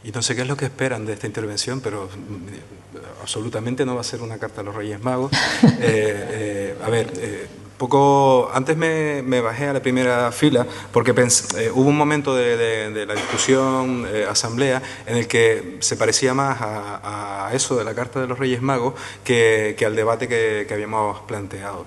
Y no sé qué es lo que esperan de esta intervención, pero absolutamente no va a ser una carta a los Reyes Magos. A ver, poco antes me bajé a la primera fila porque hubo un momento de la discusión, asamblea, en el que se parecía más a eso de la carta de los Reyes Magos que al debate que habíamos planteado.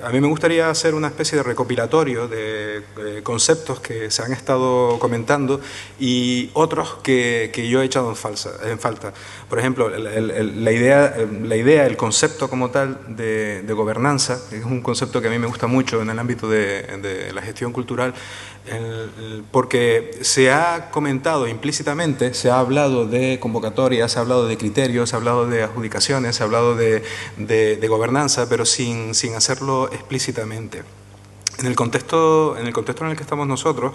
A mí me gustaría hacer una especie de recopilatorio de conceptos que se han estado comentando y otros que yo he echado en falta. Por ejemplo, la idea, el concepto como tal de gobernanza, que es un concepto que a mí me gusta mucho en el ámbito de la gestión cultural, porque se ha comentado implícitamente, se ha hablado de convocatorias, se ha hablado de criterios, se ha hablado de adjudicaciones, se ha hablado de gobernanza, pero sin hacerlo explícitamente. En el contexto en el que estamos nosotros,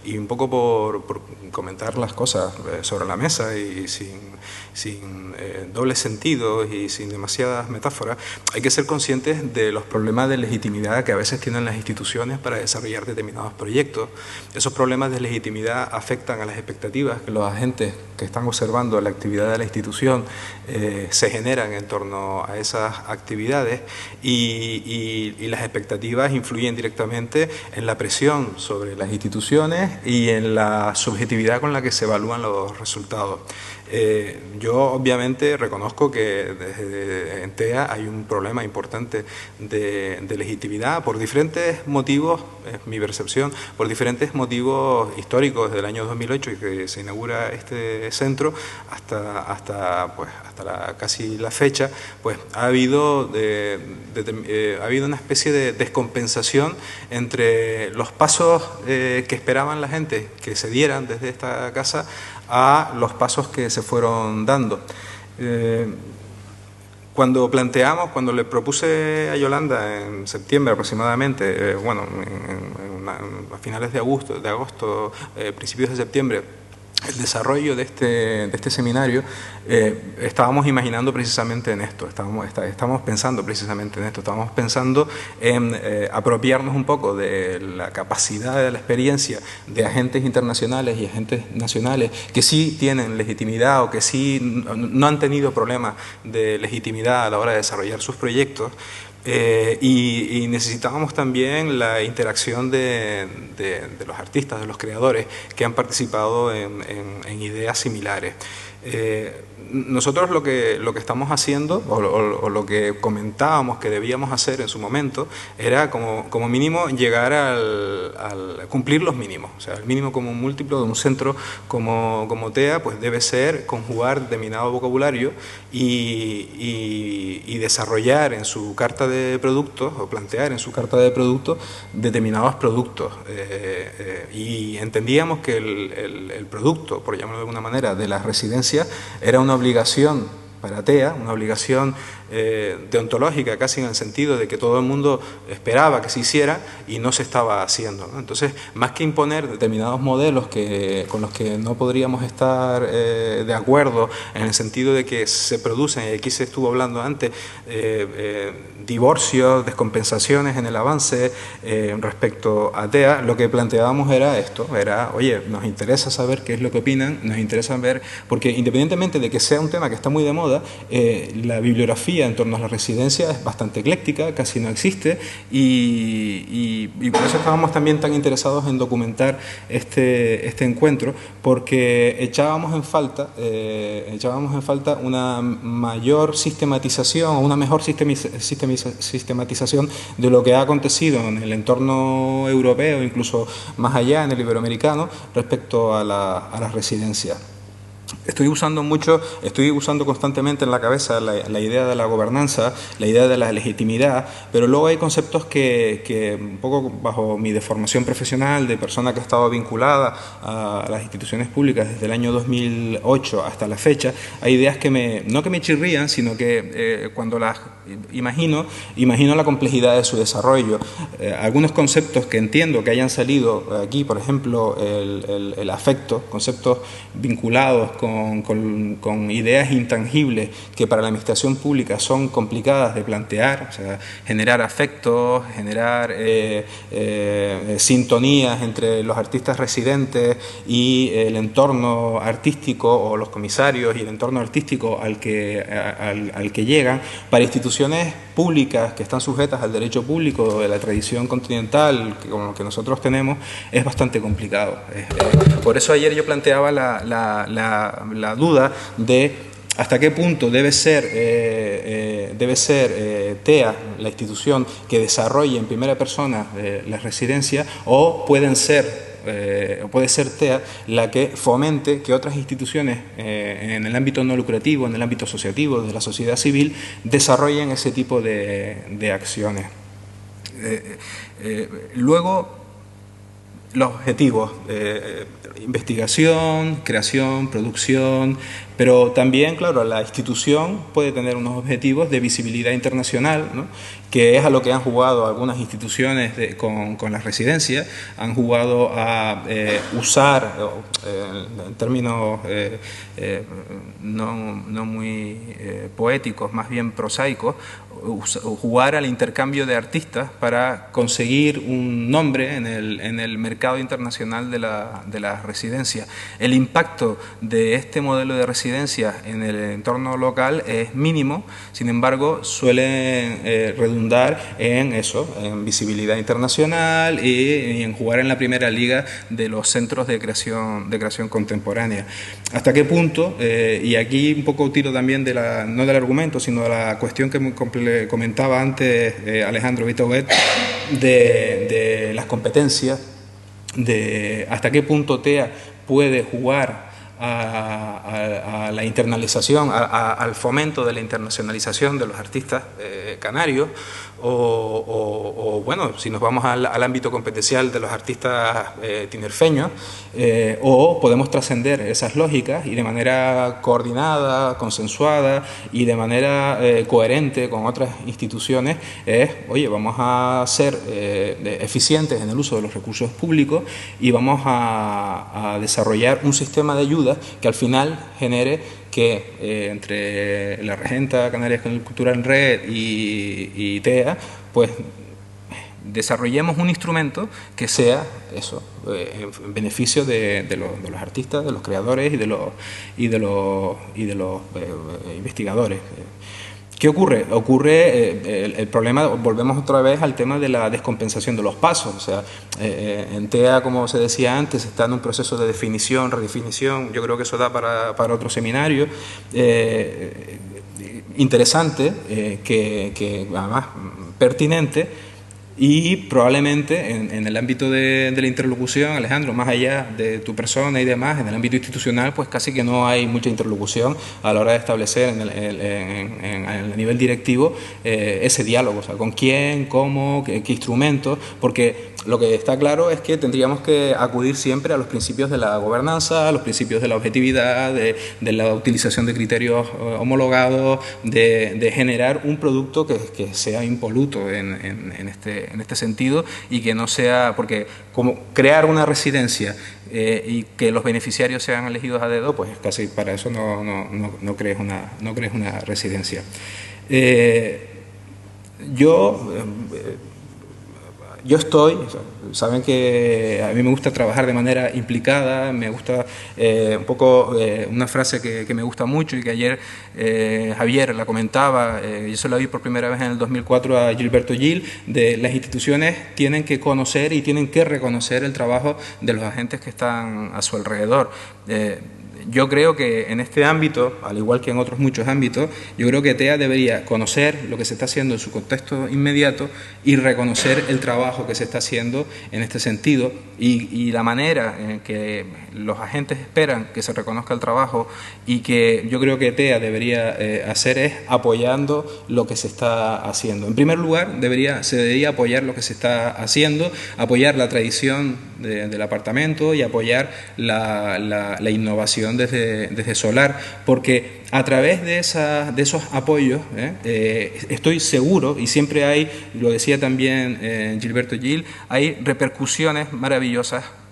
y un poco por comentar las cosas sobre la mesa y sin dobles sentidos y sin demasiadas metáforas, hay que ser conscientes de los problemas de legitimidad que a veces tienen las instituciones para desarrollar determinados proyectos. Esos problemas de legitimidad afectan a las expectativas que los agentes que están observando la actividad de la institución se generan en torno a esas actividades y las expectativas influyen directamente en la presión sobre las instituciones y en la subjetividad con la que se evalúan los resultados. Yo obviamente reconozco que desde TEA hay un problema importante de legitimidad por diferentes motivos, es mi percepción, por diferentes motivos históricos desde el año 2008 y que se inaugura este centro hasta casi la fecha, pues ha habido una especie de descompensación entre los pasos que esperaban la gente que se dieran desde esta casa a los pasos que se fueron dando. Cuando le propuse a Yolanda en septiembre aproximadamente, a finales de agosto, principios de septiembre, el desarrollo de este seminario, estábamos imaginando precisamente en esto, estamos pensando precisamente en esto, estábamos pensando en apropiarnos un poco de la capacidad de la experiencia de agentes internacionales y agentes nacionales que sí tienen legitimidad o que sí no han tenido problemas de legitimidad a la hora de desarrollar sus proyectos. Y necesitábamos también la interacción de los artistas, de los creadores que han participado en ideas similares. Nosotros lo que estamos haciendo o lo que comentábamos que debíamos hacer en su momento era como mínimo llegar al cumplir los mínimos, o sea, el mínimo como un múltiplo de un centro como TEA pues debe ser conjugar determinado vocabulario y desarrollar en su carta de productos o plantear en su carta de productos determinados productos y entendíamos que el producto, por llamarlo de alguna manera, de las residencias era una obligación para TEA, una obligación deontológica casi en el sentido de que todo el mundo esperaba que se hiciera y no se estaba haciendo, ¿no? Entonces, más que imponer determinados modelos con los que no podríamos estar de acuerdo en el sentido de que se producen, y aquí se estuvo hablando antes, divorcios, descompensaciones en el avance respecto a TEA, lo que planteábamos era esto, oye, nos interesa saber qué es lo que opinan, nos interesa ver, porque independientemente de que sea un tema que está muy de moda, la bibliografía en torno a la residencia es bastante ecléctica, casi no existe y por eso estábamos también tan interesados en documentar este encuentro, porque echábamos en falta una mayor sistematización o una mejor sistematización de lo que ha acontecido en el entorno europeo, incluso más allá en el iberoamericano, respecto a las residencias. Estoy usando constantemente en la cabeza la idea de la gobernanza, la idea de la legitimidad, pero luego hay conceptos que un poco bajo mi deformación profesional de persona que ha estado vinculada a las instituciones públicas desde el año 2008 hasta la fecha, hay ideas no que me chirrían, sino que cuando las imagino la complejidad de su desarrollo. Algunos conceptos que entiendo que hayan salido aquí, por ejemplo, el afecto, conceptos vinculados con ideas intangibles que para la administración pública son complicadas de plantear, o sea, generar afectos, generar sintonías entre los artistas residentes y el entorno artístico, o los comisarios y el entorno artístico al que llegan, para instituciones públicas que están sujetas al derecho público de la tradición continental como que nosotros tenemos, es bastante complicado. Por eso ayer yo planteaba la duda de hasta qué punto debe ser TEA, la institución que desarrolle en primera persona la residencia, o puede ser TEA la que fomente que otras instituciones en el ámbito no lucrativo, en el ámbito asociativo, de la sociedad civil, desarrollen ese tipo de acciones. Luego, los objetivos, investigación, creación, producción, pero también, claro, la institución puede tener unos objetivos de visibilidad internacional, ¿no?, que es a lo que han jugado algunas instituciones con las residencias. Han jugado a usar, en términos no muy poéticos, más bien prosaicos, jugar al intercambio de artistas para conseguir un nombre en el mercado internacional de la residencia. El impacto de este modelo de residencia en el entorno local es mínimo, sin embargo suelen redundar en eso, en visibilidad internacional y en jugar en la primera liga de los centros de creación contemporánea. ¿Hasta qué punto? Y aquí un poco tiro también no del argumento, sino de la cuestión que comentaba antes Alejandro Vitoguet, de las competencias, de hasta qué punto TEA puede jugar a la internalización, al fomento de la internacionalización de los artistas canarios, o bueno, si nos vamos al ámbito competencial de los artistas tinerfeños, o podemos trascender esas lógicas y de manera coordinada, consensuada y de manera coherente con otras instituciones, oye, vamos a ser eficientes en el uso de los recursos públicos y vamos a desarrollar un sistema de ayuda que al final genere que entre la Regenta Canarias Cultura en Red y TEA, pues desarrollemos un instrumento que sea eso, en beneficio de los artistas, de los creadores y de los investigadores. ¿Qué ocurre? El problema, volvemos otra vez al tema de la descompensación de los pasos. O sea, en TEA, como se decía antes, está en un proceso de definición, redefinición. Yo creo que eso da para otro seminario interesante, que además pertinente. Y probablemente en el ámbito de la interlocución, Alejandro, más allá de tu persona y demás, en el ámbito institucional, pues casi que no hay mucha interlocución a la hora de establecer en el nivel directivo ese diálogo, o sea, con quién, cómo, qué instrumentos, porque lo que está claro es que tendríamos que acudir siempre a los principios de la gobernanza, a los principios de la objetividad, de la utilización de criterios homologados, de generar un producto que sea impoluto en este sentido, y que no sea, porque como crear una residencia y que los beneficiarios sean elegidos a dedo, pues casi para eso no crees una residencia. Yo estoy, saben que a mí me gusta trabajar de manera implicada, me gusta un poco una frase que me gusta mucho y que ayer Javier la comentaba, yo se la vi por primera vez en el 2004 a Gilberto Gil, de las instituciones tienen que conocer y tienen que reconocer el trabajo de los agentes que están a su alrededor. Yo creo que en este ámbito, al igual que en otros muchos ámbitos, yo creo que TEA debería conocer lo que se está haciendo en su contexto inmediato y reconocer el trabajo que se está haciendo en este sentido, y la manera en que los agentes esperan que se reconozca el trabajo, y que yo creo que TEA debería hacer, es apoyando lo que se está haciendo. En primer lugar, se debería apoyar lo que se está haciendo, apoyar la tradición del apartamento y apoyar la innovación desde Solar, porque a través de esos apoyos estoy seguro, y siempre hay, lo decía también Gilberto Gil, hay repercusiones maravillosas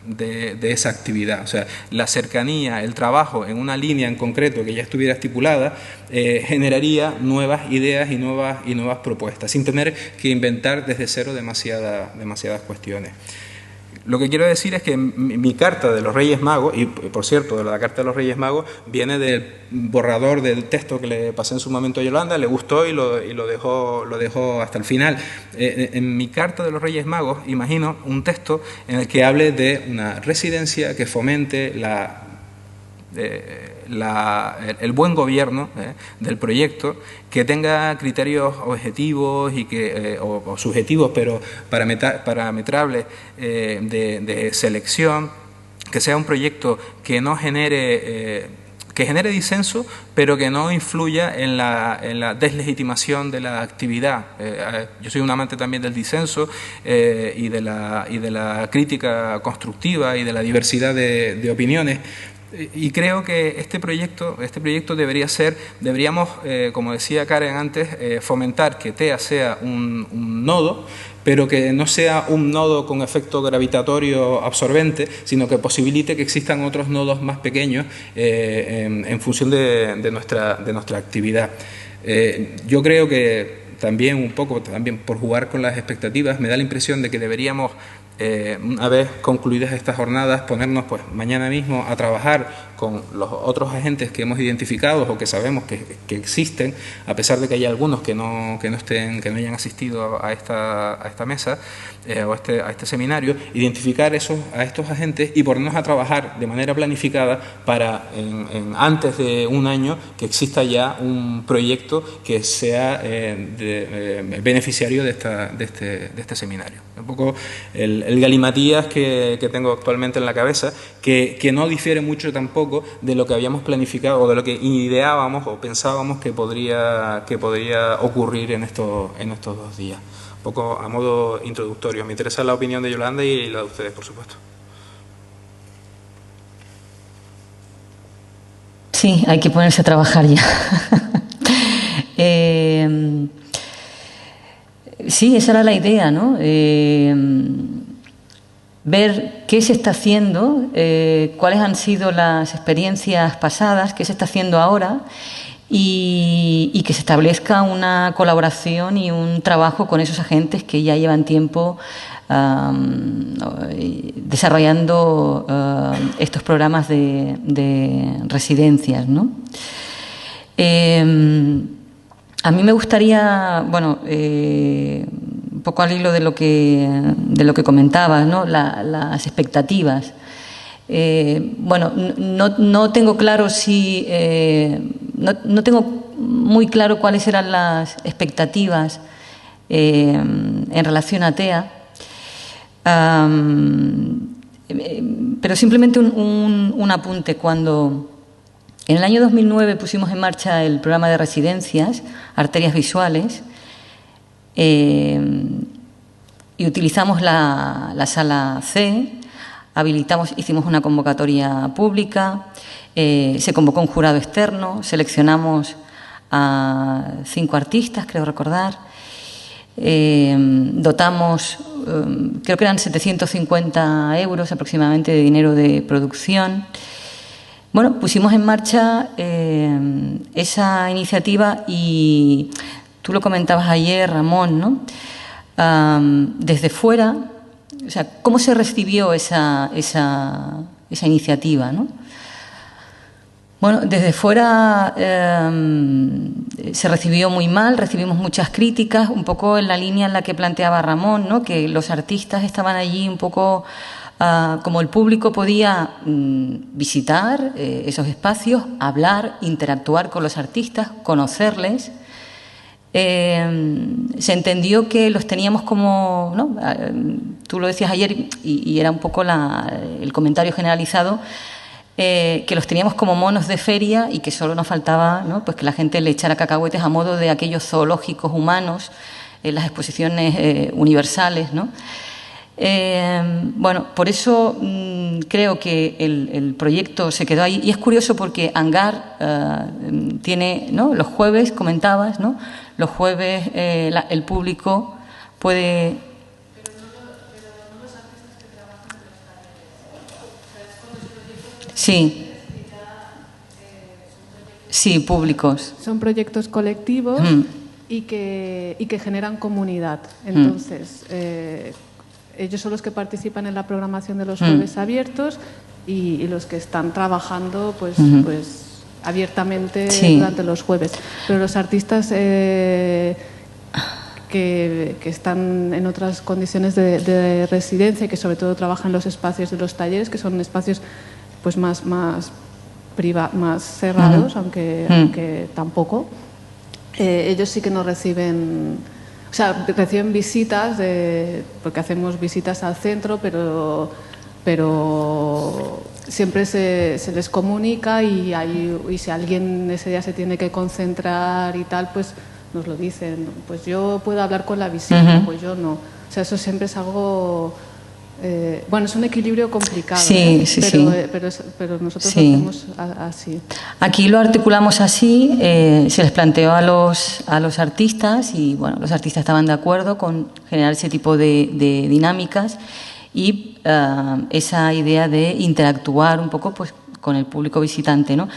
de esa actividad. O sea, la cercanía, el trabajo en una línea en concreto que ya estuviera estipulada, generaría nuevas ideas y nuevas propuestas, sin tener que inventar desde cero demasiadas cuestiones. Lo que quiero decir es que mi carta de los Reyes Magos, y por cierto, de la carta de los Reyes Magos, viene del borrador del texto que le pasé en su momento a Yolanda, le gustó y lo dejó hasta el final. En mi carta de los Reyes Magos, imagino un texto en el que hable de una residencia que fomente el buen gobierno del proyecto, que tenga criterios objetivos y o subjetivos, pero parametrables de selección, que sea un proyecto que no genere disenso, pero que no influya en la deslegitimación de la actividad. Yo soy un amante también del disenso y de la crítica constructiva y de la diversidad de opiniones. Y creo que este proyecto deberíamos, como decía Karen antes, fomentar que TEA sea un nodo, pero que no sea un nodo con efecto gravitatorio absorbente, sino que posibilite que existan otros nodos más pequeños en función de nuestra actividad. Yo creo que también por jugar con las expectativas, me da la impresión de que deberíamos, una vez concluidas estas jornadas, ponernos pues mañana mismo a trabajar con los otros agentes que hemos identificado o que sabemos que existen, a pesar de que hay algunos que no hayan asistido a esta mesa o a este seminario, identificar a estos agentes y ponernos a trabajar de manera planificada para antes de un año que exista ya un proyecto que sea beneficiario de este seminario. Un poco el galimatías que tengo actualmente en la cabeza, que no difiere mucho tampoco de lo que habíamos planificado o de lo que ideábamos o pensábamos que podría ocurrir en estos 2 días. Un poco a modo introductorio. Me interesa la opinión de Yolanda y la de ustedes, por supuesto. Sí, hay que ponerse a trabajar ya. Sí, esa era la idea, ¿no? Ver qué se está haciendo, cuáles han sido las experiencias pasadas, qué se está haciendo ahora y que se establezca una colaboración y un trabajo con esos agentes que ya llevan tiempo desarrollando estos programas de residencias, ¿no? A mí me gustaría, bueno, un poco al hilo de lo que comentabas, ¿no? Las expectativas. Bueno, no tengo claro si no tengo muy claro cuáles eran las expectativas en relación a TEA, pero simplemente un apunte. Cuando en el año 2009 pusimos en marcha el programa de residencias, Arterias Visuales, y utilizamos la sala C, hicimos una convocatoria pública, se convocó un jurado externo, seleccionamos a 5 artistas, creo recordar, dotamos, creo que eran 750 euros aproximadamente de dinero de producción. Bueno, pusimos en marcha esa iniciativa y tú lo comentabas ayer, Ramón, ¿no? Desde fuera, o sea, ¿cómo se recibió esa iniciativa, ¿no? Bueno, desde fuera se recibió muy mal, recibimos muchas críticas, un poco en la línea en la que planteaba Ramón, ¿no? Que los artistas estaban allí un poco como el público podía visitar esos espacios, hablar, interactuar con los artistas, conocerles. Se entendió que los teníamos como, ¿no? Tú lo decías ayer y era un poco el comentario generalizado, que los teníamos como monos de feria y que solo nos faltaba, ¿no? Pues que la gente le echara cacahuetes a modo de aquellos zoológicos humanos en las exposiciones universales, ¿no? Bueno, por eso creo que el proyecto se quedó ahí. Y es curioso porque Hangar tiene, ¿no? Los jueves, comentabas, ¿no? Los jueves el público puede... Sí. Sí, públicos. Son proyectos colectivos y que generan comunidad. Entonces, ellos son los que participan en la programación de los jueves abiertos y los que están trabajando pues abiertamente durante los jueves. Pero los artistas que están en otras condiciones de residencia y que sobre todo trabajan en los espacios de los talleres, que son espacios pues más cerrados, aunque tampoco, ellos sí que nos reciben, o sea, reciben visitas, porque hacemos visitas al centro, pero siempre se les comunica y si alguien ese día se tiene que concentrar y tal, pues nos lo dicen. Pues yo puedo hablar con la visita, pues yo no. O sea, eso siempre es algo... bueno, es un equilibrio complicado, pero nosotros lo hacemos así. Aquí lo articulamos así, se les planteó a los artistas y bueno, los artistas estaban de acuerdo con generar ese tipo de dinámicas y esa idea de interactuar un poco pues con el público visitante, ¿no?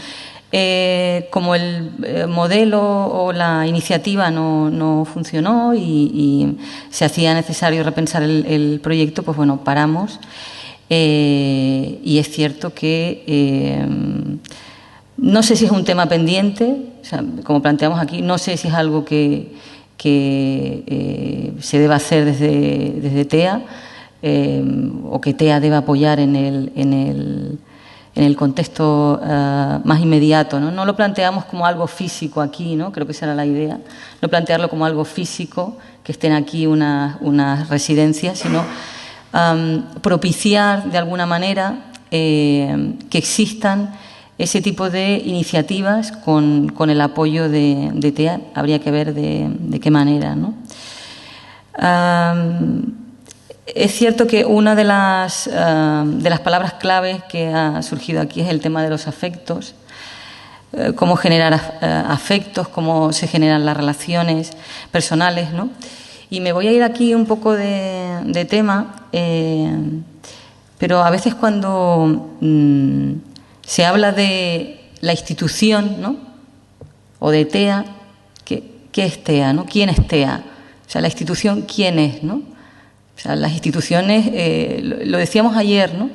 Como el modelo o la iniciativa no funcionó y se hacía necesario repensar el proyecto, pues bueno, paramos. Y es cierto que no sé si es un tema pendiente, o sea, como planteamos aquí, no sé si es algo que se deba hacer desde TEA o que TEA deba apoyar en el contexto más inmediato, ¿no? No lo planteamos como algo físico aquí, ¿no? Creo que esa era la idea, no plantearlo como algo físico, que estén aquí unas residencias, sino propiciar de alguna manera que existan ese tipo de iniciativas con el apoyo de TEA. Habría que ver de qué manera, ¿no? Es cierto que una de las palabras claves que ha surgido aquí es el tema de los afectos, cómo generar afectos, cómo se generan las relaciones personales, ¿no? Y me voy a ir aquí un poco de tema, pero a veces cuando se habla de la institución, ¿no? O de TEA, ¿qué es TEA, ¿no? ¿Quién es TEA? O sea, la institución, ¿quién es, no? O sea, las instituciones, lo decíamos ayer, ¿no?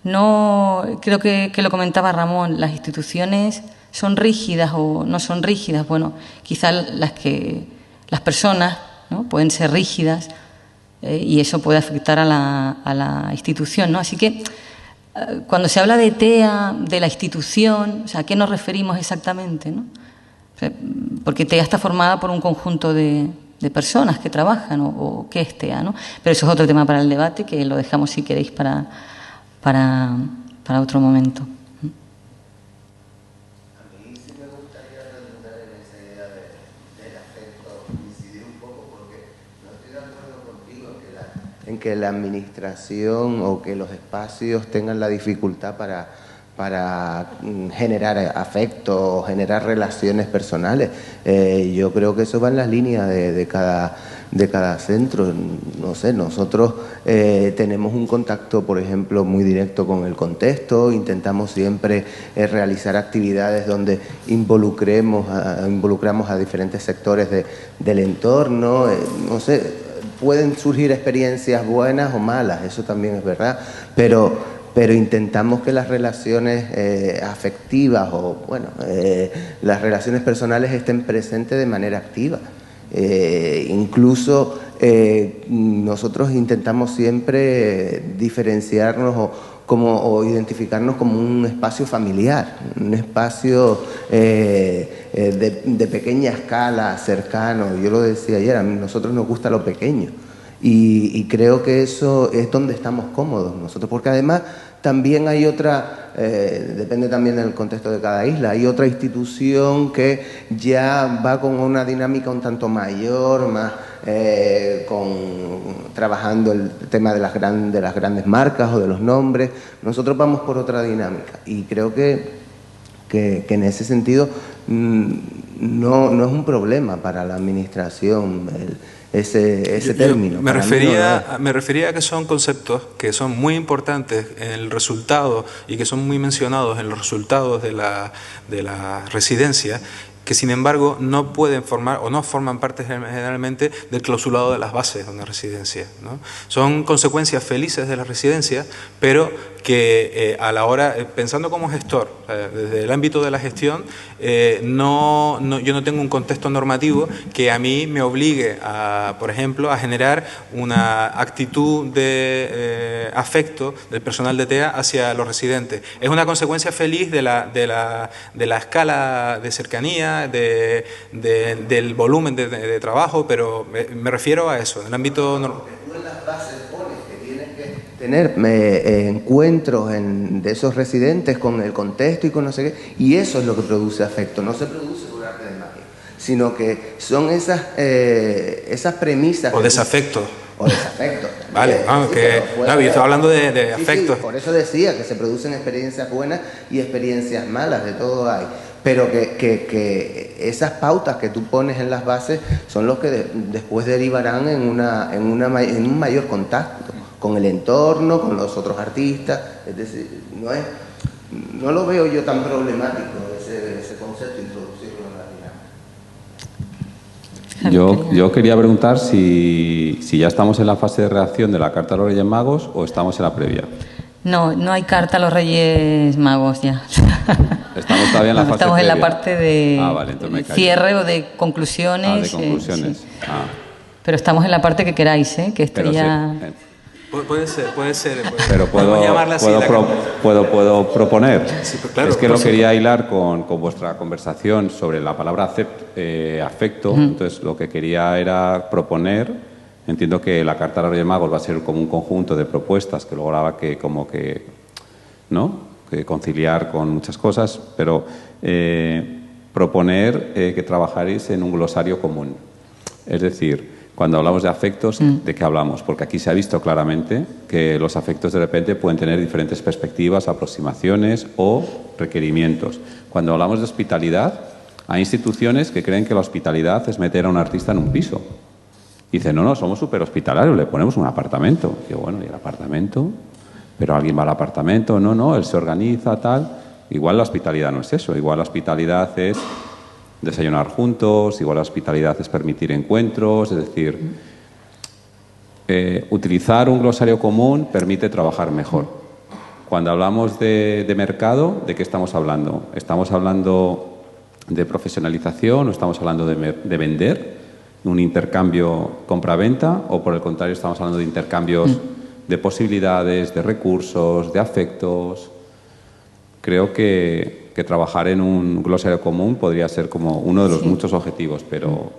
No, creo que lo comentaba Ramón, las instituciones son rígidas o no son rígidas. Bueno, quizás las personas, ¿no? Pueden ser rígidas y eso puede afectar a la institución, ¿no? Así que cuando se habla de TEA, de la institución, o sea, ¿a qué nos referimos exactamente, no? O sea, porque TEA está formada por un conjunto de personas que trabajan o qué es TEA, ¿no? Pero eso es otro tema para el debate que lo dejamos si queréis para otro momento. A mí sí me gustaría redundar en esa idea del afecto, incidir un poco porque no estoy de acuerdo contigo en que la administración o que los espacios tengan la dificultad para generar afecto o generar relaciones personales. Yo creo que eso va en las líneas de cada centro. No sé, nosotros tenemos un contacto, por ejemplo, muy directo con el contexto, intentamos siempre realizar actividades donde involucramos a diferentes sectores del entorno, no sé, pueden surgir experiencias buenas o malas, eso también es verdad, pero intentamos que las relaciones afectivas o, bueno, las relaciones personales estén presentes de manera activa. Incluso nosotros intentamos siempre diferenciarnos o identificarnos como un espacio familiar, un espacio de pequeña escala, cercano. Yo lo decía ayer, a nosotros nos gusta lo pequeño. Y creo que eso es donde estamos cómodos nosotros, porque además también hay otra, depende también del contexto de cada isla, hay otra institución que ya va con una dinámica un tanto mayor, más trabajando el tema de las grandes marcas o de los nombres. Nosotros vamos por otra dinámica y creo que en ese sentido no es un problema para la administración ese término. Me refería a que son conceptos que son muy importantes en el resultado y que son muy mencionados en los resultados de la residencia, que sin embargo no pueden formar o no forman parte generalmente del clausulado de las bases de una residencia, ¿no? Son consecuencias felices de la residencia, pero que a la hora, pensando como gestor, desde el ámbito de la gestión, yo no tengo un contexto normativo que a mí me obligue, por ejemplo, a generar una actitud de afecto del personal de TEA hacia los residentes. Es una consecuencia feliz de la escala de cercanía, del volumen de trabajo, pero me refiero a eso, en el ámbito normativo. Tener encuentros de esos residentes con el contexto y con no sé qué, y eso es lo que produce afecto. No se produce por arte de magia, sino que son esas premisas. O desafecto. O desafecto. Vale, vamos, yo estaba hablando de afectos. Sí, por eso decía que se producen experiencias buenas y experiencias malas, de todo hay. Pero que esas pautas que tú pones en las bases son los que después derivarán en un mayor contacto con el entorno, con los otros artistas. Es decir, no lo veo yo tan problemático ese concepto, introducirlo en la dinámica. Yo quería preguntar si ya estamos en la fase de redacción de la Carta a los Reyes Magos o estamos en la previa. No hay carta a los Reyes Magos ya. Estamos todavía en la fase estamos previa. En la parte de cierre o de conclusiones. De conclusiones. Sí. Pero estamos en la parte que queráis, que esto pero ya... Puede ser. Pero puedo proponer. Sí, pues claro, es que lo quería hilar con vuestra conversación sobre la palabra afecto. Entonces, lo que quería era proponer. Entiendo que la Carta a los Reyes Magos va a ser como un conjunto de propuestas que luego habrá que conciliar con muchas cosas, pero proponer que trabajaréis en un glosario común. Es decir, cuando hablamos de afectos, ¿de qué hablamos? Porque aquí se ha visto claramente que los afectos de repente pueden tener diferentes perspectivas, aproximaciones o requerimientos. Cuando hablamos de hospitalidad, hay instituciones que creen que la hospitalidad es meter a un artista en un piso. Y dicen, no, somos súper hospitalarios, le ponemos un apartamento. Y yo, bueno, ¿y el apartamento? Pero alguien va al apartamento, no, él se organiza, tal. Igual la hospitalidad no es eso, igual la hospitalidad es desayunar juntos, igual la hospitalidad es permitir encuentros, es decir, utilizar un glosario común permite trabajar mejor. Cuando hablamos de mercado, ¿de qué estamos hablando? ¿Estamos hablando de profesionalización o estamos hablando de vender, un intercambio compra-venta, o por el contrario estamos hablando de intercambios de posibilidades, de recursos, de afectos? Creo que trabajar en un glosario común podría ser como uno de los muchos objetivos, pero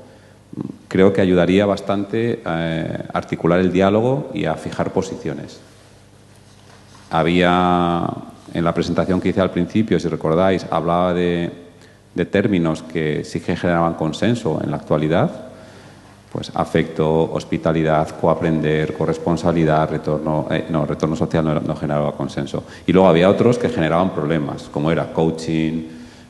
creo que ayudaría bastante a articular el diálogo y a fijar posiciones. Había, en la presentación que hice al principio, si recordáis, hablaba de términos que sí que generaban consenso en la actualidad, pues afecto, hospitalidad, coaprender, corresponsabilidad, retorno social no generaba consenso. Y luego había otros que generaban problemas, como era coaching,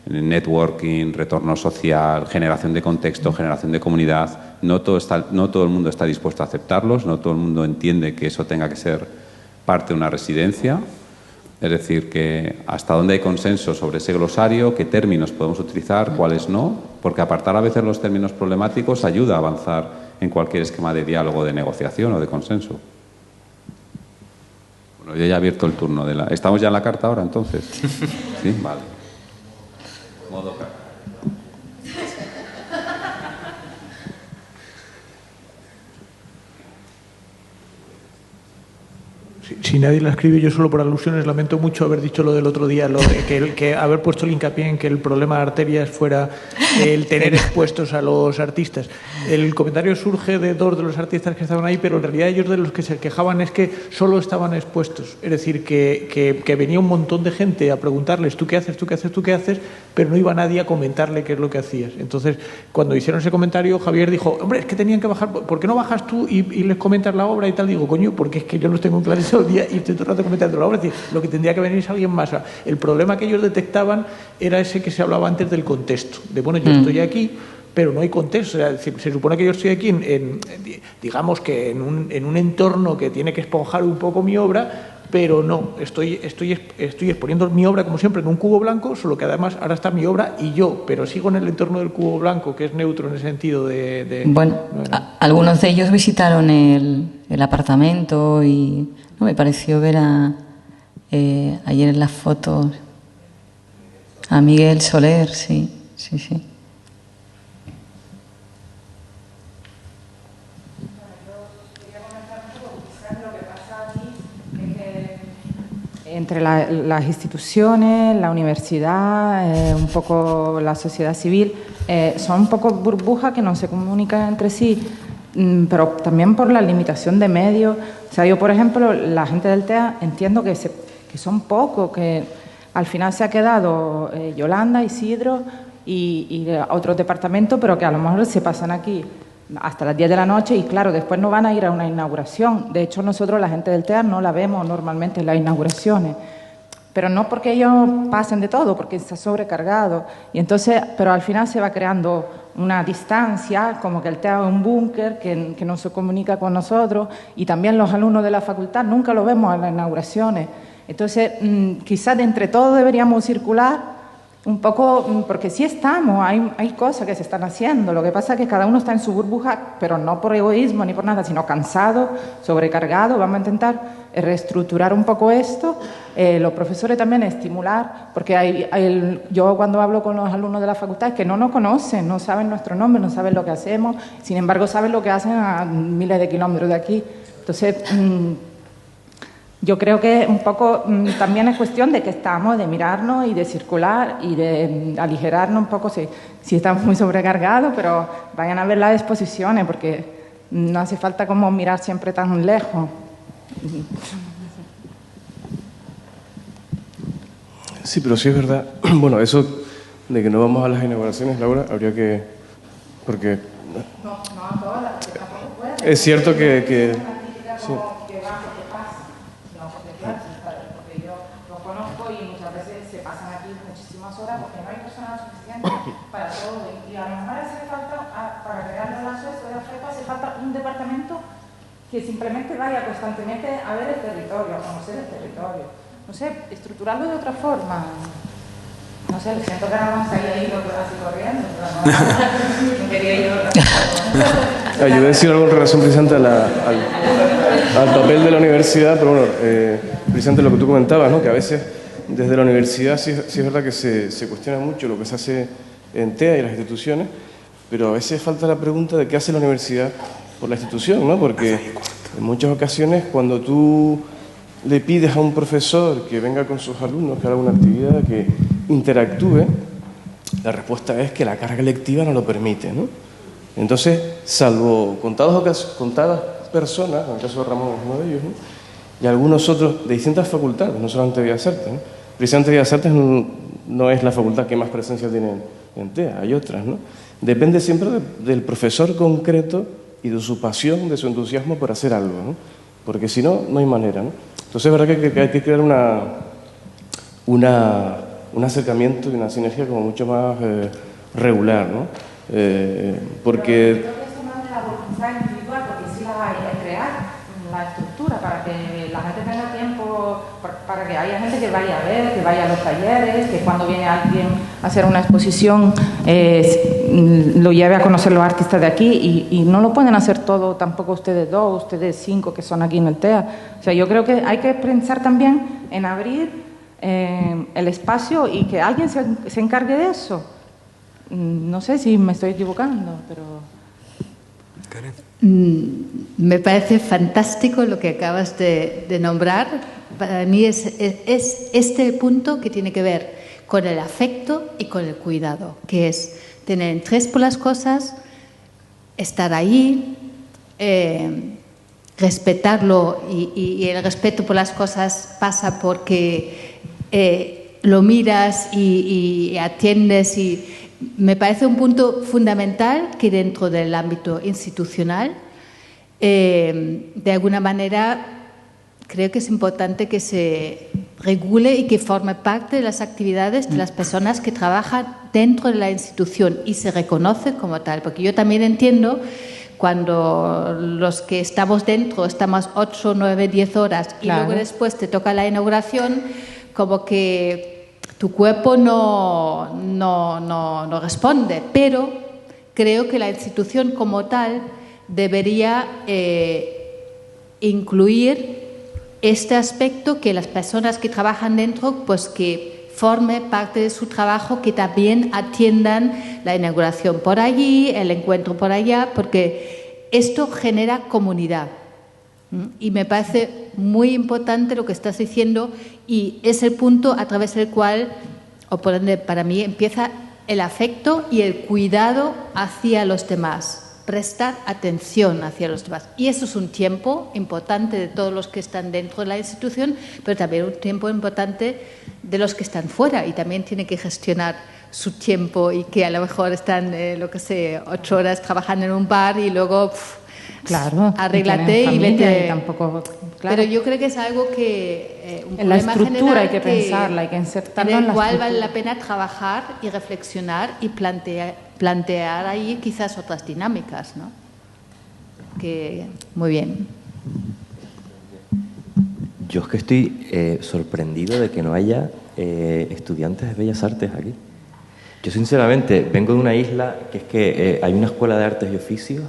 networking, retorno social, generación de contexto, generación de comunidad. No todo el mundo está dispuesto a aceptarlos, no todo el mundo entiende que eso tenga que ser parte de una residencia. Es decir, que hasta dónde hay consenso sobre ese glosario, qué términos podemos utilizar, cuáles no, porque apartar a veces los términos problemáticos ayuda a avanzar en cualquier esquema de diálogo, de negociación o de consenso. Bueno, yo ya he abierto el turno de la... ¿Estamos ya en la carta ahora, entonces? ¿Sí? Vale. Modo carta. Si nadie la escribe, yo solo por alusiones lamento mucho haber dicho lo del otro día, lo de que haber puesto el hincapié en que el problema de arterias fuera el tener expuestos a los artistas. El comentario surge de dos de los artistas que estaban ahí, pero en realidad ellos de los que se quejaban es que solo estaban expuestos. Es decir, que venía un montón de gente a preguntarles ¿tú qué haces? ¿Tú qué haces? ¿Tú qué haces? Pero no iba nadie a comentarle qué es lo que hacías. Entonces, cuando hicieron ese comentario, Javier dijo, hombre, es que tenían que bajar, ¿por qué no bajas tú y les comentas la obra y tal? Digo, coño, porque es que yo los tengo en clase día y estoy todo el rato comentando la obra. Es decir, lo que tendría que venir es alguien más. El problema que ellos detectaban era ese que se hablaba antes del contexto. De, bueno, yo estoy aquí pero no hay contexto. O sea, se supone que yo estoy aquí, digamos que en un entorno que tiene que esponjar un poco mi obra, pero no, estoy exponiendo mi obra como siempre en un cubo blanco, solo que además ahora está mi obra y yo, pero sigo en el entorno del cubo blanco, que es neutro en el sentido de bueno, algunos de ellos visitaron el apartamento y me pareció ver ayer en las fotos a Miguel Soler, sí. Entre las instituciones, la universidad, un poco la sociedad civil, son un poco burbujas que no se comunican entre sí, pero también por la limitación de medios. O sea, yo, por ejemplo, la gente del TEA entiendo que son pocos, que al final se ha quedado Yolanda, Isidro y otros departamentos, pero que a lo mejor se pasan aquí hasta las 10 de la noche y claro, después no van a ir a una inauguración. De hecho, nosotros, la gente del TEA, no la vemos normalmente en las inauguraciones, pero no porque ellos pasen de todo, porque está sobrecargado. Y entonces, pero al final se va creando una distancia, como que el TEA es un búnker que no se comunica con nosotros, y también los alumnos de la facultad nunca lo vemos en las inauguraciones. Entonces, quizás de entre todos deberíamos circular un poco, porque sí estamos, hay cosas que se están haciendo. Lo que pasa es que cada uno está en su burbuja, pero no por egoísmo ni por nada, sino cansado, sobrecargado. Vamos a intentar reestructurar un poco esto. Los profesores también estimular, porque yo cuando hablo con los alumnos de la facultad es que no nos conocen, no saben nuestro nombre, no saben lo que hacemos, sin embargo saben lo que hacen a miles de kilómetros de aquí. Entonces, yo creo que un poco también es cuestión de que estamos, de mirarnos y de circular y de aligerarnos un poco si estamos muy sobrecargados, pero vayan a ver las exposiciones porque no hace falta como mirar siempre tan lejos. Sí, pero sí es verdad. Bueno, eso de que no vamos a las inauguraciones, Laura, habría que... Porque... No a todas, porque tampoco puede. Es cierto que sí. Para todo, y a lo mejor hace falta, para crear los lazos de afecto, hace falta un departamento que simplemente vaya constantemente a ver el territorio, a conocer el territorio. No sé, estructurarlo de otra forma. No sé, siento que ahora vamos a ir así corriendo, pero no quería ir otra cosa. Yo voy a decir algo en relación precisamente al papel de la universidad, pero bueno, precisamente lo que tú comentabas, ¿no? Que a veces desde la universidad sí es verdad que se cuestiona mucho lo que se hace en TEA y las instituciones, pero a veces falta la pregunta de qué hace la universidad por la institución, ¿no? Porque en muchas ocasiones cuando tú le pides a un profesor que venga con sus alumnos, que haga una actividad, que interactúe, la respuesta es que la carga lectiva no lo permite, ¿no? Entonces, salvo contadas personas, en el caso de Ramón es uno de ellos, ¿no? Y algunos otros de distintas facultades, no solamente Bellas Artes, ¿no? Precisamente Bellas Artes no es la facultad que más presencia tiene en TEA, hay otras, ¿no? Depende siempre del profesor concreto y de su pasión, de su entusiasmo por hacer algo, ¿no? Porque si no, no hay manera, ¿no? Entonces es verdad que hay que crear un acercamiento y una sinergia como mucho más regular, ¿no? Porque... Creo que es una de la voluntad individual, porque sí la hay que crear la estructura para que la gente tenga tiempo, para que haya gente que vaya a ver, que vaya a los talleres, que cuando viene alguien a hacer una exposición lo lleve a conocer los artistas de aquí y no lo pueden hacer todo tampoco ustedes dos, ustedes 5 que son aquí en el TEA. O sea, yo creo que hay que pensar también en abrir el espacio y que alguien se encargue de eso. No sé si me estoy equivocando, pero... Me parece fantástico lo que acabas de nombrar. Para mí es este punto que tiene que ver con el afecto y con el cuidado, que es tener interés por las cosas, estar ahí, respetarlo y el respeto por las cosas pasa porque lo miras y atiendes y me parece un punto fundamental que dentro del ámbito institucional, de alguna manera, creo que es importante que se regule y que forme parte de las actividades de las personas que trabajan dentro de la institución y se reconoce como tal. Porque yo también entiendo cuando los que estamos dentro estamos 8, 9, 10 horas y luego después te toca la inauguración, como que tu cuerpo no responde. Pero creo que la institución como tal debería incluir este aspecto, que las personas que trabajan dentro, pues que forme parte de su trabajo, que también atiendan la inauguración por allí, el encuentro por allá, porque esto genera comunidad. Y me parece muy importante lo que estás diciendo y es el punto a través del cual, o por donde para mí empieza el afecto y el cuidado hacia los demás. Prestar atención hacia los demás. Y eso es un tiempo importante de todos los que están dentro de la institución, pero también un tiempo importante de los que están fuera y también tienen que gestionar su tiempo y que a lo mejor están, 8 horas trabajando en un bar y luego arréglate y vete. Y tampoco, Pero yo creo que es algo que un en la problema estructura general hay que pensarla, hay que insertarla en en el la cual estructura. vale la pena trabajar y reflexionar y plantear ahí quizás otras dinámicas, ¿no? Que muy bien. Yo es que estoy sorprendido de que no haya estudiantes de Bellas Artes aquí. Yo sinceramente vengo de una isla que es que hay una escuela de artes y oficios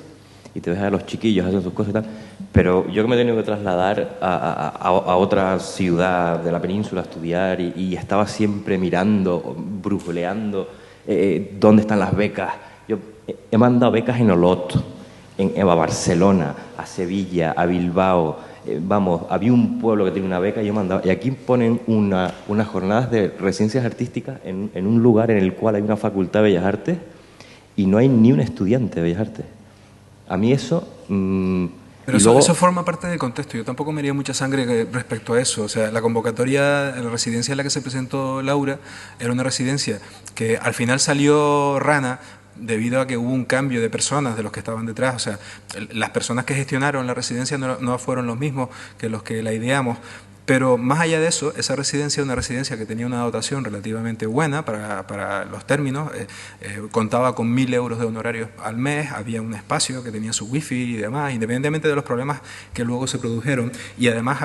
y te ves a los chiquillos haciendo sus cosas y tal, pero yo que me he tenido que trasladar a otra ciudad de la península a estudiar y estaba siempre mirando, brujuleando dónde están las becas. Yo he mandado becas en Olot, a Barcelona, a Sevilla, a Bilbao. Vamos, había un pueblo que tiene una beca y yo mandaba. Y aquí ponen unas jornadas de residencias artísticas en un lugar en el cual hay una facultad de Bellas Artes y no hay ni un estudiante de Bellas Artes. A mí eso... Pero eso forma parte del contexto. Yo tampoco me haría mucha sangre respecto a eso. O sea, la convocatoria, la residencia en la que se presentó Laura, era una residencia que al final salió rana debido a que hubo un cambio de personas de los que estaban detrás. O sea, las personas que gestionaron la residencia no fueron los mismos que los que la ideamos. Pero más allá de eso, esa residencia era una residencia que tenía una dotación relativamente buena para los términos, contaba con 1.000 euros de honorarios al mes, había un espacio que tenía su wifi y demás, independientemente de los problemas que luego se produjeron, y además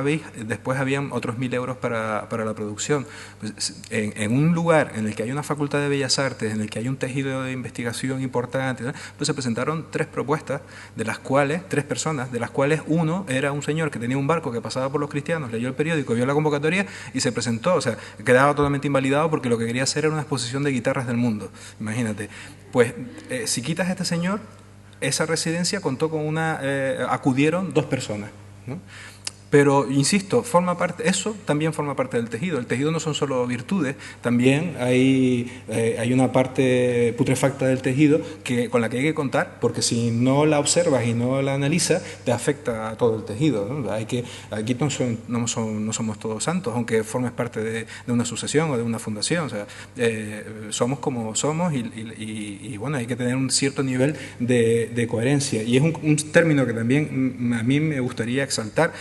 después habían otros 1.000 euros para la producción. Pues, en un lugar en el que hay una facultad de Bellas Artes, en el que hay un tejido de investigación importante, pues se presentaron 3 propuestas, de las cuales, 3 personas, de las cuales uno era un señor que tenía un barco que pasaba por los cristianos, leyó el periódico, vio la convocatoria y se presentó. O sea, quedaba totalmente invalidado porque lo que quería hacer era una exposición de guitarras del mundo. Imagínate. Pues si quitas a este señor, esa residencia contó con acudieron 2 personas, ¿no? Pero, insisto, eso también forma parte del tejido. El tejido no son solo virtudes, también hay una parte putrefacta del tejido con la que hay que contar, porque si no la observas y no la analizas, te afecta a todo el tejido, ¿no? Aquí no somos todos santos, aunque formes parte de una sucesión o de una fundación. O sea, somos como somos y bueno, hay que tener un cierto nivel de coherencia. Y es un término que también a mí me gustaría exaltar,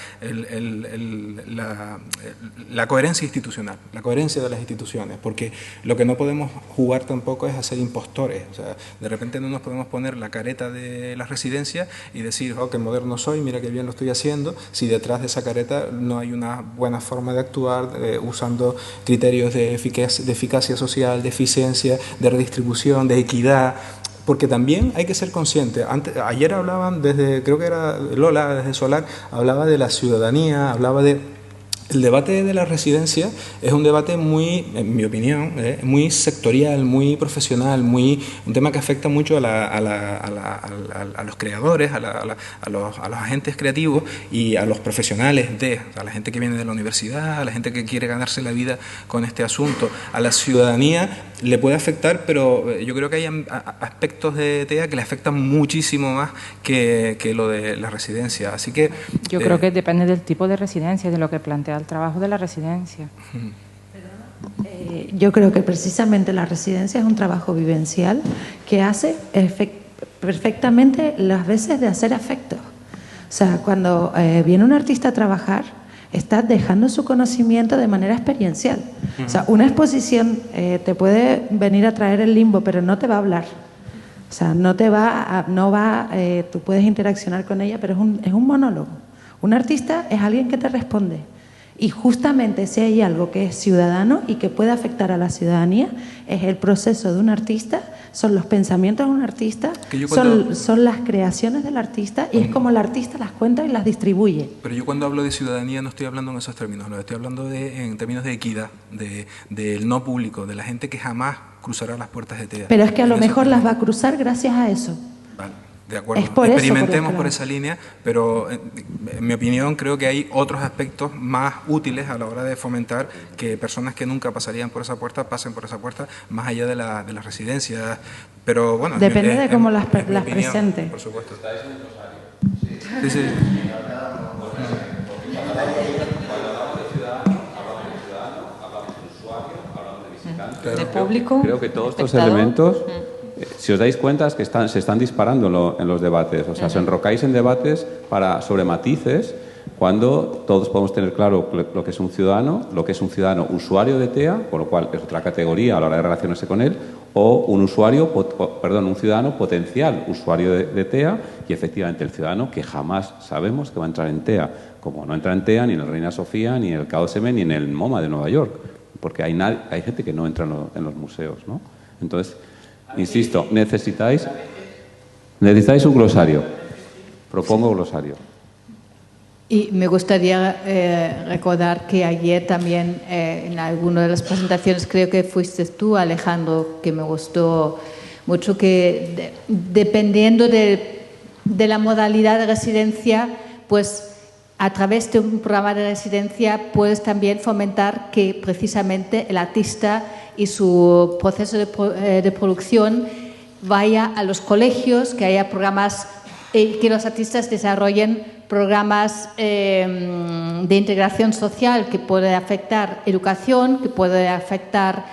la coherencia institucional, la coherencia de las instituciones, porque lo que no podemos jugar tampoco es a ser impostores. O sea, de repente no nos podemos poner la careta de la residencia y decir, oh, qué moderno soy, mira qué bien lo estoy haciendo, si detrás de esa careta no hay una buena forma de actuar, usando criterios de eficacia social, de eficiencia, de redistribución, de equidad. Porque también hay que ser consciente. Ayer hablaban creo que era Lola, desde Solar, hablaba de la ciudadanía, hablaba de... El debate de la residencia es un debate muy, en mi opinión, muy sectorial, muy profesional, un tema que afecta mucho a los creadores, a los agentes creativos y a los profesionales, a la gente que viene de la universidad, a la gente que quiere ganarse la vida con este asunto. A la ciudadanía le puede afectar, pero yo creo que hay aspectos de TEA que le afectan muchísimo más que lo de la residencia. Así que yo creo que depende del tipo de residencia, de lo que plantea el trabajo de la residencia. Yo creo que precisamente la residencia es un trabajo vivencial que hace perfectamente las veces de hacer afectos. O sea, cuando viene un artista a trabajar, está dejando su conocimiento de manera experiencial. O sea, una exposición te puede venir a traer el limbo, pero no te va a hablar. O sea, tú puedes interaccionar con ella, pero es un monólogo. Un artista es alguien que te responde. Y justamente si hay algo que es ciudadano y que puede afectar a la ciudadanía, es el proceso de un artista, son los pensamientos de un artista, son las creaciones del artista, y es como el artista las cuenta y las distribuye. Pero yo cuando hablo de ciudadanía no estoy hablando en esos términos, no, estoy hablando en términos de equidad, del no público, de la gente que jamás cruzará las puertas de TEA. Pero es que a lo mejor las va a cruzar gracias a eso. Vale. De acuerdo, experimentemos por esa línea, pero en mi opinión creo que hay otros aspectos más útiles a la hora de fomentar que personas que nunca pasarían por esa puerta pasen por esa puerta, más allá de las residencias. Pero bueno, depende de cómo las presente. Por supuesto. Sí, sí. De público. Creo que todos estos elementos, si os dais cuenta, es que se están disparando en los debates. O sea, os enrocáis en debates sobre matices, cuando todos podemos tener claro lo que es un ciudadano, usuario de TEA, con lo cual es otra categoría a la hora de relacionarse con él, o un ciudadano potencial usuario de TEA, y efectivamente el ciudadano que jamás sabemos que va a entrar en TEA, como no entra en TEA ni en el Reina Sofía, ni en el KOSM, ni en el MoMA de Nueva York, porque hay gente que no entra en los museos, ¿no? Entonces, insisto, necesitáis un glosario. Propongo glosario. Y me gustaría recordar que ayer también en alguna de las presentaciones, creo que fuiste tú, Alejandro, que me gustó mucho, que dependiendo de la modalidad de residencia, pues a través de un programa de residencia puedes también fomentar que precisamente el artista y su proceso de producción vaya a los colegios, que haya programas, que los artistas desarrollen programas de integración social que puede afectar educación, que puede afectar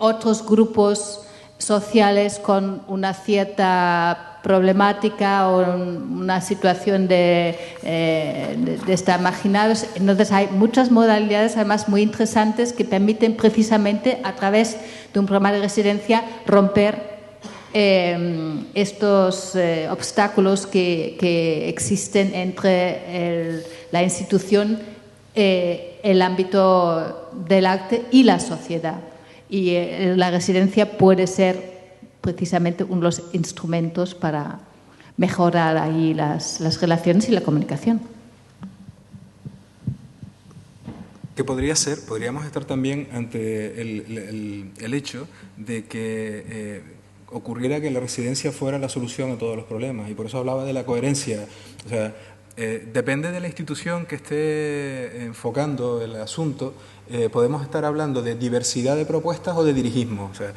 otros grupos sociales con una cierta problemática o una situación de estar marginados. Entonces hay muchas modalidades además muy interesantes que permiten precisamente a través de un programa de residencia romper estos obstáculos que existen entre la institución, el ámbito del arte y la sociedad. Y la residencia puede ser precisamente uno de los instrumentos para mejorar ahí las relaciones y la comunicación. Que podríamos estar también ante el hecho de que ocurriera que la residencia fuera la solución a todos los problemas, y por eso hablaba de la coherencia. O sea, depende de la institución que esté enfocando el asunto, podemos estar hablando de diversidad de propuestas o de dirigismo. O sea,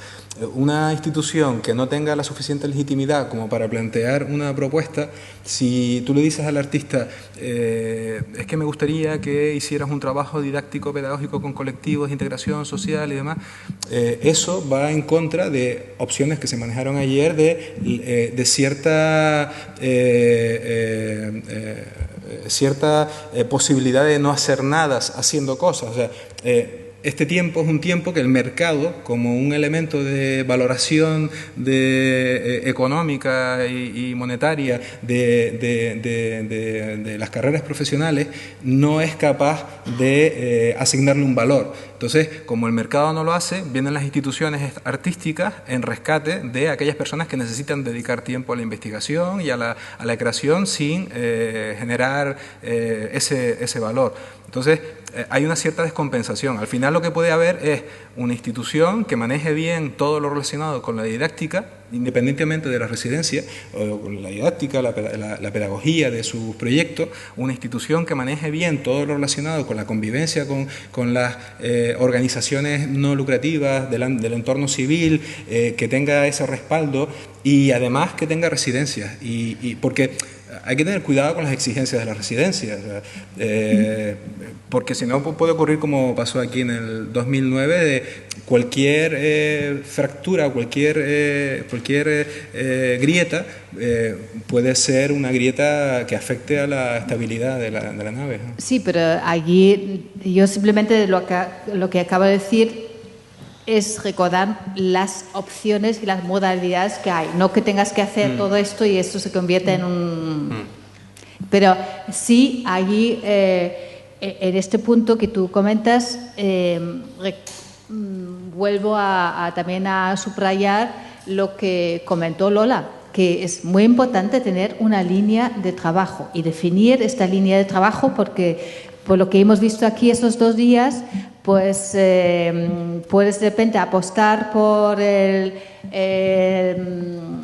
una institución que no tenga la suficiente legitimidad como para plantear una propuesta, si tú le dices al artista, es que me gustaría que hicieras un trabajo didáctico, pedagógico con colectivos de integración social y demás, eso va en contra de opciones que se manejaron ayer de cierta posibilidad de no hacer nada haciendo cosas. O sea, este tiempo es un tiempo que el mercado, como un elemento de valoración económica y monetaria de las carreras profesionales, no es capaz de asignarle un valor. Entonces, como el mercado no lo hace, vienen las instituciones artísticas en rescate de aquellas personas que necesitan dedicar tiempo a la investigación y a la creación sin generar ese valor. Entonces, hay una cierta descompensación. Al final lo que puede haber es una institución que maneje bien todo lo relacionado con la didáctica, independientemente de la residencia, o con la didáctica, la pedagogía de sus proyectos, una institución que maneje bien todo lo relacionado con la convivencia con las organizaciones no lucrativas del entorno civil, que tenga ese respaldo y además que tenga residencias. Porque hay que tener cuidado con las exigencias de las residencias, porque si no puede ocurrir como pasó aquí en el 2009, de cualquier fractura, cualquier grieta puede ser una grieta que afecte a la estabilidad de la nave, ¿no? Sí, pero allí yo simplemente lo que acabo de decir es recordar las opciones y las modalidades que hay, no que tengas que hacer todo esto y esto se convierte en un... Pero sí, allí, en este punto que tú comentas, vuelvo también a subrayar lo que comentó Lola, que es muy importante tener una línea de trabajo y definir esta línea de trabajo, porque por lo que hemos visto aquí esos 2 días, pues puedes de repente apostar por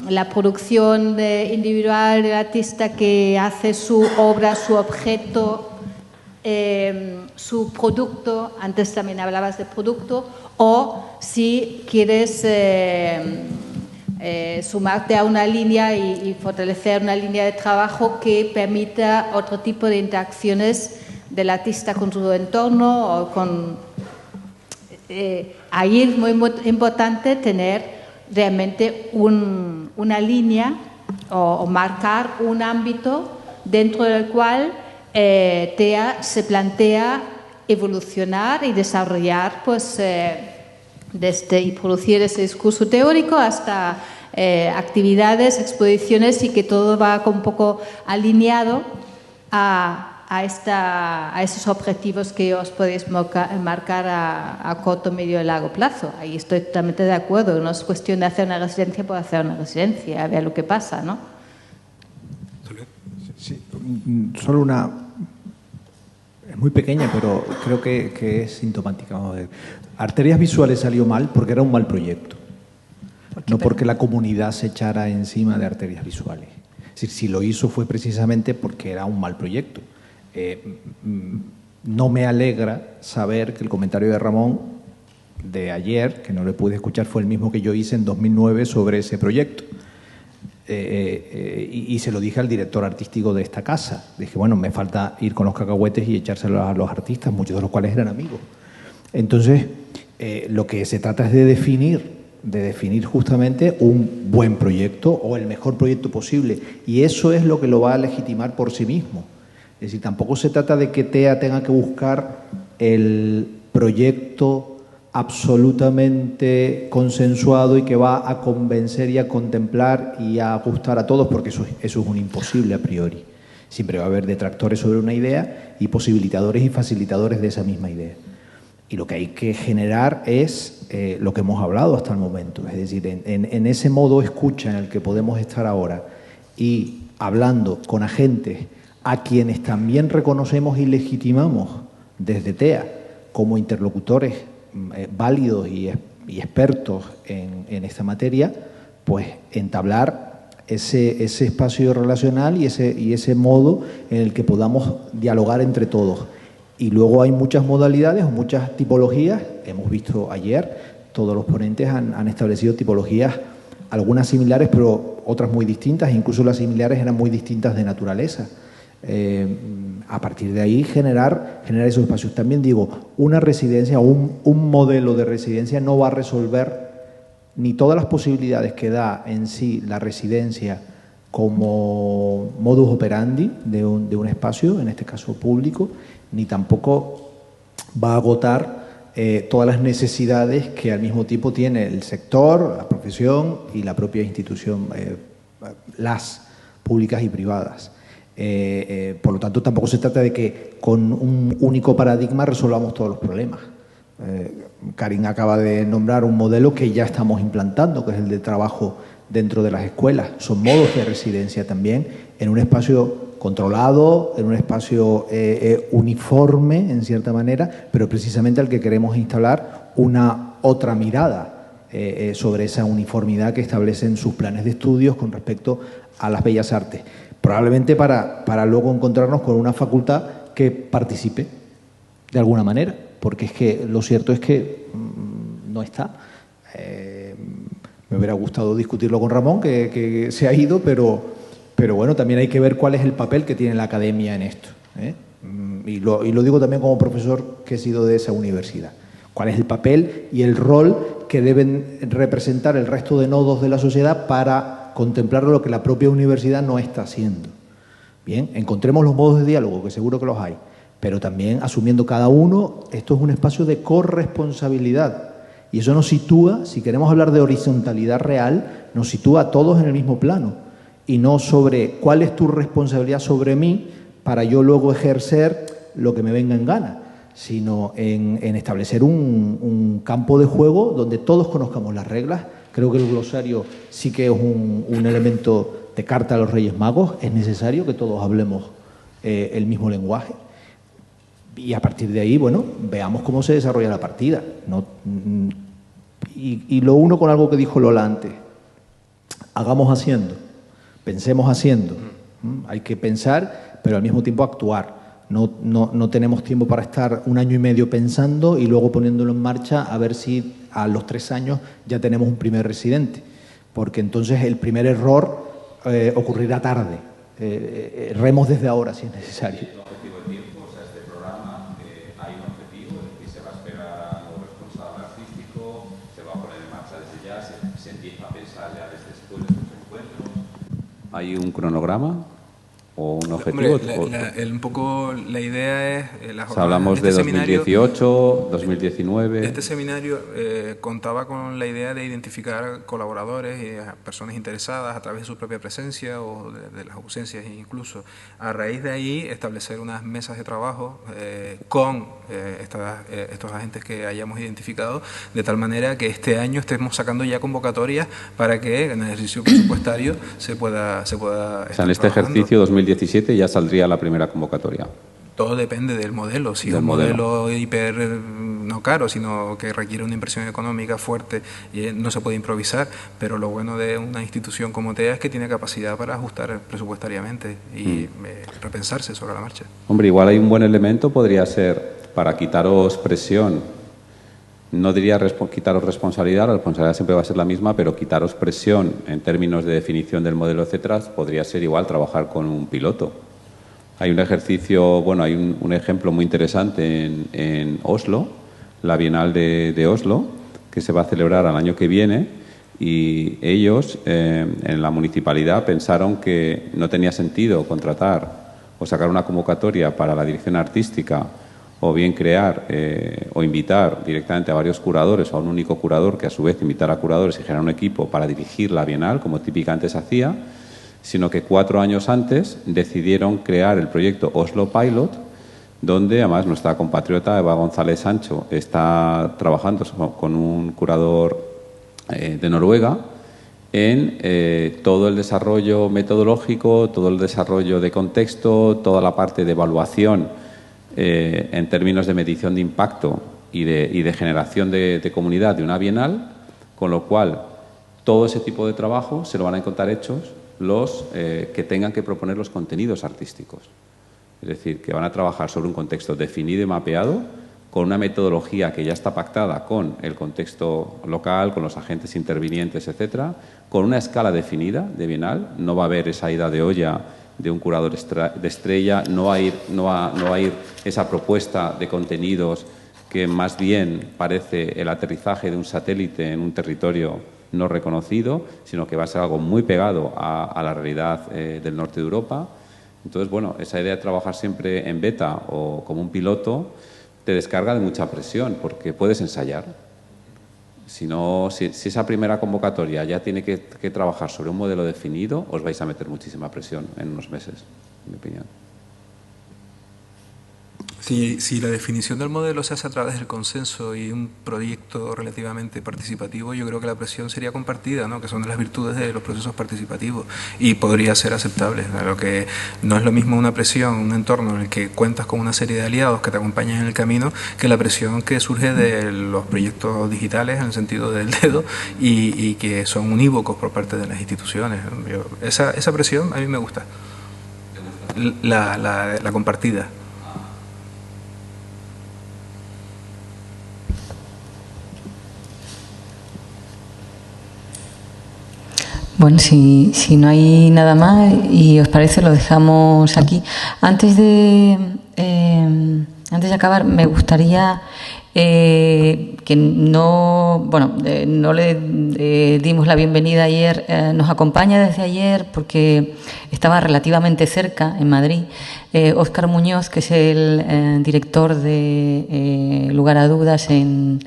la producción individual del artista que hace su obra, su objeto, su producto. Antes también hablabas de producto. O si quieres sumarte a una línea y fortalecer una línea de trabajo que permita otro tipo de interacciones del artista con su entorno o con... ahí es muy importante tener realmente una línea o marcar un ámbito dentro del cual TEA se plantea evolucionar y desarrollar, pues, y producir ese discurso teórico hasta actividades, exposiciones, y que todo va un poco alineado a esos objetivos que os podéis marcar a corto, medio y largo plazo. Ahí estoy totalmente de acuerdo. No es cuestión de hacer una residencia por hacer una residencia, a ver lo que pasa, ¿no? Sí, solo una... Es muy pequeña, pero creo que es sintomática. Vamos a ver. Arterias Visuales salió mal porque era un mal proyecto. No porque la comunidad se echara encima de Arterias Visuales. Es decir, si lo hizo fue precisamente porque era un mal proyecto. No me alegra saber que el comentario de Ramón de ayer, que no le pude escuchar, fue el mismo que yo hice en 2009 sobre ese proyecto. Y se lo dije al director artístico de esta casa. Dije, bueno, me falta ir con los cacahuetes y echárselo a los artistas, muchos de los cuales eran amigos. Entonces, lo que se trata es de definir justamente un buen proyecto o el mejor proyecto posible. Y eso es lo que lo va a legitimar por sí mismo. Es decir, tampoco se trata de que TEA tenga que buscar el proyecto absolutamente consensuado y que va a convencer y a contemplar y a gustar a todos, porque eso es un imposible a priori. Siempre va a haber detractores sobre una idea y posibilitadores y facilitadores de esa misma idea. Y lo que hay que generar es lo que hemos hablado hasta el momento. Es decir, en ese modo escucha en el que podemos estar ahora y hablando con agentes a quienes también reconocemos y legitimamos desde TEA como interlocutores válidos y expertos en esta materia, pues entablar ese espacio relacional y ese modo en el que podamos dialogar entre todos. Y luego hay muchas modalidades o muchas tipologías. Hemos visto ayer, todos los ponentes han establecido tipologías, algunas similares, pero otras muy distintas. Incluso las similares eran muy distintas de naturaleza. A partir de ahí generar esos espacios. También digo, una residencia o un modelo de residencia no va a resolver ni todas las posibilidades que da en sí la residencia como modus operandi de un espacio, en este caso público, ni tampoco va a agotar todas las necesidades que al mismo tiempo tiene el sector, la profesión y la propia institución, las públicas y privadas. Por lo tanto, tampoco se trata de que con un único paradigma resolvamos todos los problemas. Karin acaba de nombrar un modelo que ya estamos implantando, que es el de trabajo dentro de las escuelas. Son modos de residencia también, en un espacio controlado, en un espacio uniforme, en cierta manera, pero precisamente al que queremos instalar una otra mirada sobre esa uniformidad que establecen sus planes de estudios con respecto a las bellas artes. Probablemente para luego encontrarnos con una facultad que participe de alguna manera, porque es que lo cierto es que no está. Me hubiera gustado discutirlo con Ramón, que se ha ido, pero pero bueno, también hay que ver cuál es el papel que tiene la academia en esto, ¿eh? Y lo digo también como profesor que he sido de esa universidad. ¿Cuál es el papel y el rol que deben representar el resto de nodos de la sociedad para contemplar lo que la propia universidad no está haciendo? Bien, encontremos los modos de diálogo, que seguro que los hay, pero también asumiendo cada uno, esto es un espacio de corresponsabilidad. Y eso nos sitúa, si queremos hablar de horizontalidad real, nos sitúa a todos en el mismo plano y no sobre cuál es tu responsabilidad sobre mí para yo luego ejercer lo que me venga en gana, sino en establecer un campo de juego donde todos conozcamos las reglas. Creo que el glosario sí que es un elemento de carta a los Reyes Magos. Es necesario que todos hablemos el mismo lenguaje. Y a partir de ahí, bueno, veamos cómo se desarrolla la partida. Y lo uno con algo que dijo Lola antes. Hagamos haciendo, pensemos haciendo. Hay que pensar, pero al mismo tiempo actuar. No tenemos tiempo para estar 1 año y medio pensando y luego poniéndolo en marcha a ver si a los 3 años ya tenemos un primer residente. Porque entonces el primer error ocurrirá tarde. Remos desde ahora si es necesario. ¿Hay un cronograma o un objetivo? Un poco la idea es... hablamos de 2018, 2019... Este seminario contaba con la idea de identificar colaboradores y personas interesadas a través de su propia presencia o de las ausencias incluso. A raíz de ahí establecer unas mesas de trabajo con estos agentes que hayamos identificado, de tal manera que este año estemos sacando ya convocatorias para que en el ejercicio presupuestario se pueda o sea, en este ejercicio 2017 ya saldría la primera convocatoria. Todo depende del modelo. Si es un modelo hiper no caro, sino que requiere una inversión económica fuerte, y no se puede improvisar, pero lo bueno de una institución como TEA es que tiene capacidad para ajustar presupuestariamente y repensarse sobre la marcha. Hombre, igual hay un buen elemento, podría ser para quitaros presión. No diría quitaros responsabilidad, la responsabilidad siempre va a ser la misma, pero quitaros presión en términos de definición del modelo, etcétera, podría ser igual trabajar con un piloto. Hay un ejercicio, bueno, hay un ejemplo muy interesante en Oslo, la Bienal de Oslo, que se va a celebrar al año que viene, y ellos en la municipalidad pensaron que no tenía sentido contratar o sacar una convocatoria para la dirección artística o bien crear o invitar directamente a varios curadores o a un único curador que a su vez invitara a curadores y generar un equipo para dirigir la Bienal, como típicamente se hacía, sino que 4 años antes decidieron crear el proyecto Oslo Pilot, donde además nuestra compatriota Eva González Sancho está trabajando con un curador de Noruega en todo el desarrollo metodológico, todo el desarrollo de contexto, toda la parte de evaluación en términos de medición de impacto y de generación de comunidad de una bienal, con lo cual todo ese tipo de trabajo se lo van a encontrar hechos los que tengan que proponer los contenidos artísticos. Es decir, que van a trabajar sobre un contexto definido y mapeado, con una metodología que ya está pactada con el contexto local, con los agentes intervinientes, etcétera, con una escala definida de bienal. No va a haber esa ida de olla de un curador de estrella, no va a ir esa propuesta de contenidos que más bien parece el aterrizaje de un satélite en un territorio no reconocido, sino que va a ser algo muy pegado a la realidad del norte de Europa. Entonces, bueno, esa idea de trabajar siempre en beta o como un piloto te descarga de mucha presión porque puedes ensayar. Si esa primera convocatoria ya tiene que trabajar sobre un modelo definido, os vais a meter muchísima presión en unos meses, en mi opinión. Si la definición del modelo se hace a través del consenso y un proyecto relativamente participativo, yo creo que la presión sería compartida, ¿no? Que son de las virtudes de los procesos participativos y podría ser aceptable. Claro que no es lo mismo una presión, un entorno en el que cuentas con una serie de aliados que te acompañan en el camino, que la presión que surge de los proyectos digitales en el sentido del dedo y que son unívocos por parte de las instituciones. Esa presión a mí me gusta, la compartida. Bueno, si no hay nada más y os parece, lo dejamos aquí. Antes de acabar, me gustaría que no le dimos la bienvenida ayer. Nos acompaña desde ayer porque estaba relativamente cerca, en Madrid, Óscar Muñoz, que es el director de Lugar a Dudas en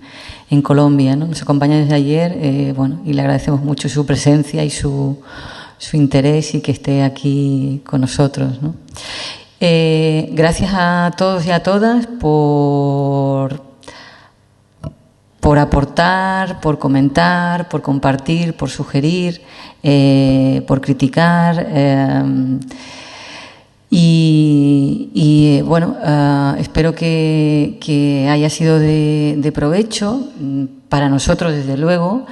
Colombia, ¿no? Nos acompaña desde ayer, y le agradecemos mucho su presencia y su interés y que esté aquí con nosotros, ¿no? Gracias a todos y a todas por aportar, por comentar, por compartir, por sugerir, por criticar. Espero que haya sido de provecho para nosotros, desde luego,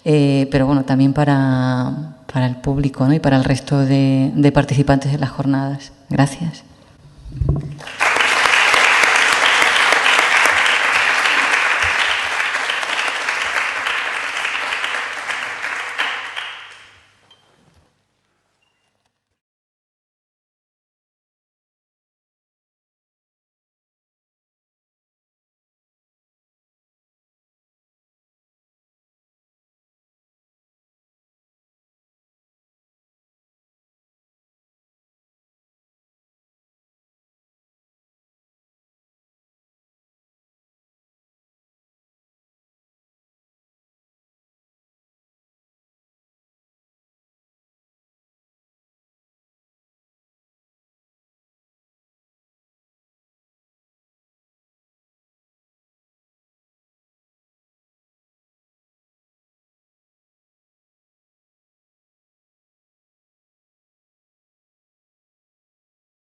pero bueno, también para el público, ¿no? Y para el resto de participantes de las jornadas. Gracias.